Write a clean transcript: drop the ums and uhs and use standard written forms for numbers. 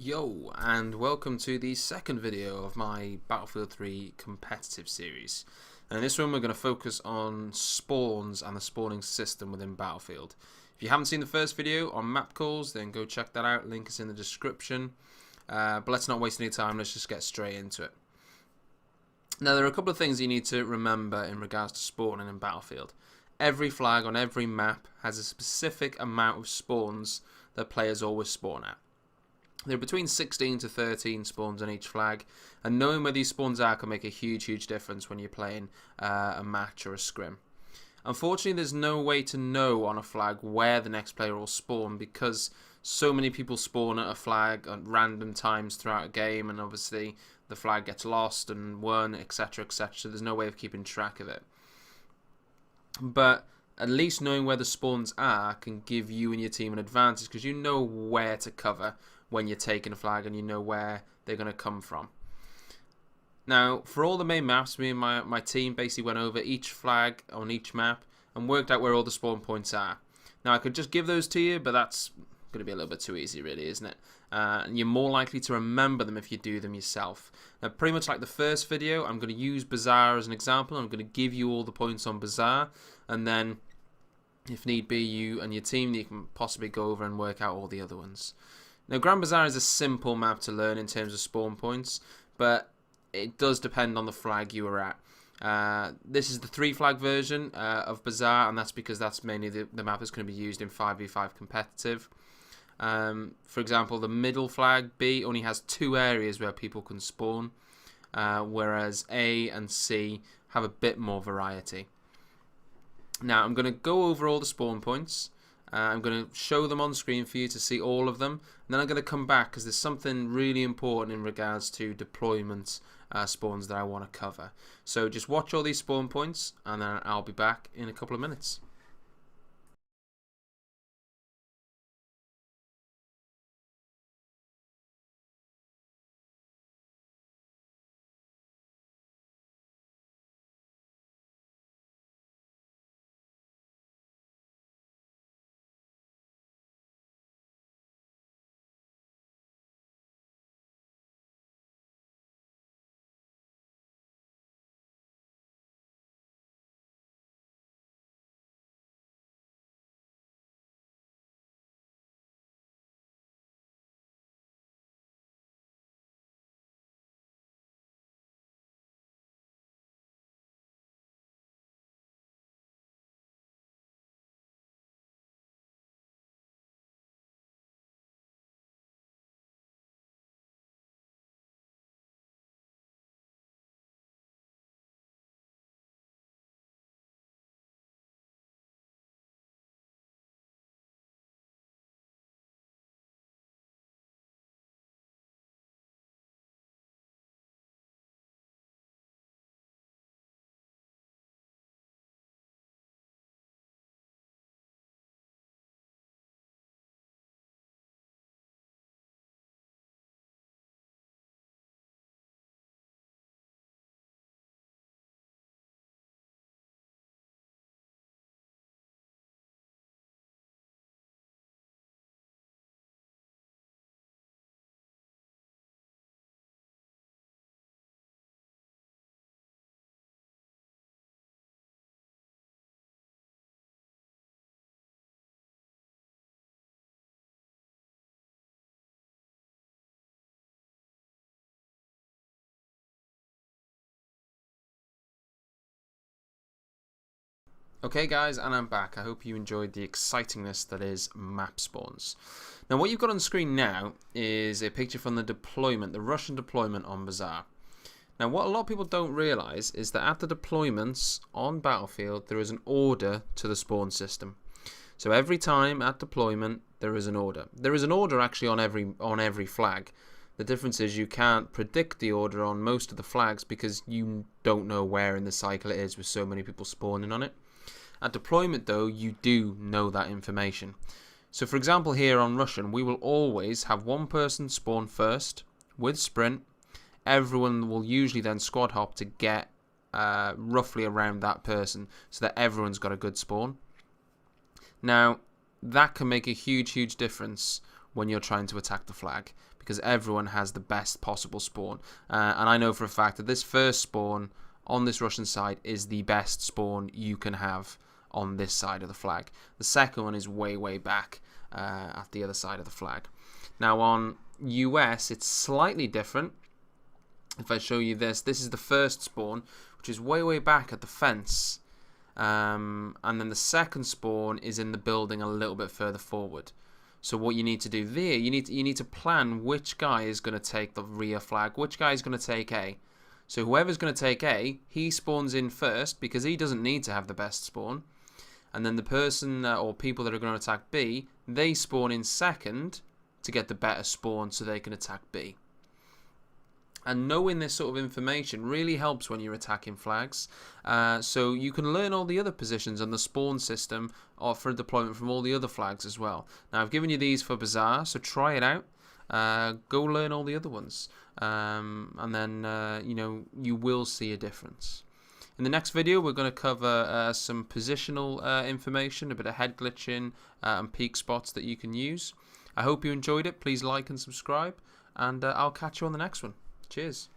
Yo, and welcome to the second video of my Battlefield 3 competitive series. And in this one we're going to focus on spawns and the spawning system within Battlefield. If you haven't seen the first video on map calls, then go check that out, link is in the description. But let's not waste any time, let's just get straight into it. Now there are a couple of things you need to remember in regards to spawning in Battlefield. Every flag on every map has a specific amount of spawns that players always spawn at. There are between 16 to 13 spawns on each flag, and knowing where these spawns are can make a huge difference when you're playing a match or a scrim. Unfortunately, there's no way to know on a flag where the next player will spawn because so many people spawn at a flag at random times throughout a game, and obviously the flag gets lost and won, etc, etc, so there's no way of keeping track of it. But at least knowing where the spawns are can give you and your team an advantage because you know where to cover when you're taking a flag and you know where they're going to come from. Now, for all the main maps, me and my team basically went over each flag on each map and worked out where all the spawn points are. Now, I could just give those to you, but that's going to be a little bit too easy, really, isn't it? And you're more likely to remember them if you do them yourself. Now, pretty much like the first video, I'm going to use Bazaar as an example. I'm going to give you all the points on Bazaar, and then, if need be, you and your team, you can possibly go over and work out all the other ones. Now, Grand Bazaar is a simple map to learn in terms of spawn points, but it does depend on the flag you are at. This is the 3-flag version of Bazaar, and that's because that's mainly the map that's going to be used in 5v5 competitive. For example, the middle flag, B, only has 2 areas where people can spawn, whereas A and C have a bit more variety. Now, I'm going to go over all the spawn points. I'm going to show them on screen for you to see all of them, and then I'm going to come back because there's something really important in regards to deployment spawns that I want to cover. So just watch all these spawn points, and then I'll be back in a couple of minutes. Okay guys, and I'm back. I hope you enjoyed the excitingness that is map spawns. Now what you've got on screen now is a picture from the deployment, the Russian deployment on Bazaar. Now what a lot of people don't realise is that at the deployments on Battlefield there is an order to the spawn system. So every time at deployment there is an order. There is an order actually on every flag. The difference is you can't predict the order on most of the flags because you don't know where in the cycle it is with so many people spawning on it. At deployment though, you do know that information. So for example here on Russian, we will always have one person spawn first with sprint. Everyone will usually then squad hop to get roughly around that person so that everyone's got a good spawn. Now that can make a huge difference when you're trying to attack the flag, because everyone has the best possible spawn. And I know for a fact that this first spawn on this Russian side is the best spawn you can have on this side of the flag. The second one is way back at the other side of the flag. Now on US, it's slightly different. If I show you this is the first spawn, which is way back at the fence. And then the second spawn is in the building a little bit further forward. So what you need to do there, you need to plan which guy is going to take the rear flag, which guy is going to take A. So whoever's going to take A, he spawns in first because he doesn't need to have the best spawn. And then the person or people that are going to attack B, they spawn in second to get the better spawn so they can attack B. And knowing this sort of information really helps when you're attacking flags. So you can learn all the other positions on the spawn system or for deployment from all the other flags as well. Now I've given you these for Bazaar, so try it out. Go learn all the other ones. And then, you will see a difference. In the next video, we're going to cover some positional information, a bit of head glitching and peak spots that you can use. I hope you enjoyed it. Please like and subscribe, and I'll catch you on the next one. Cheers.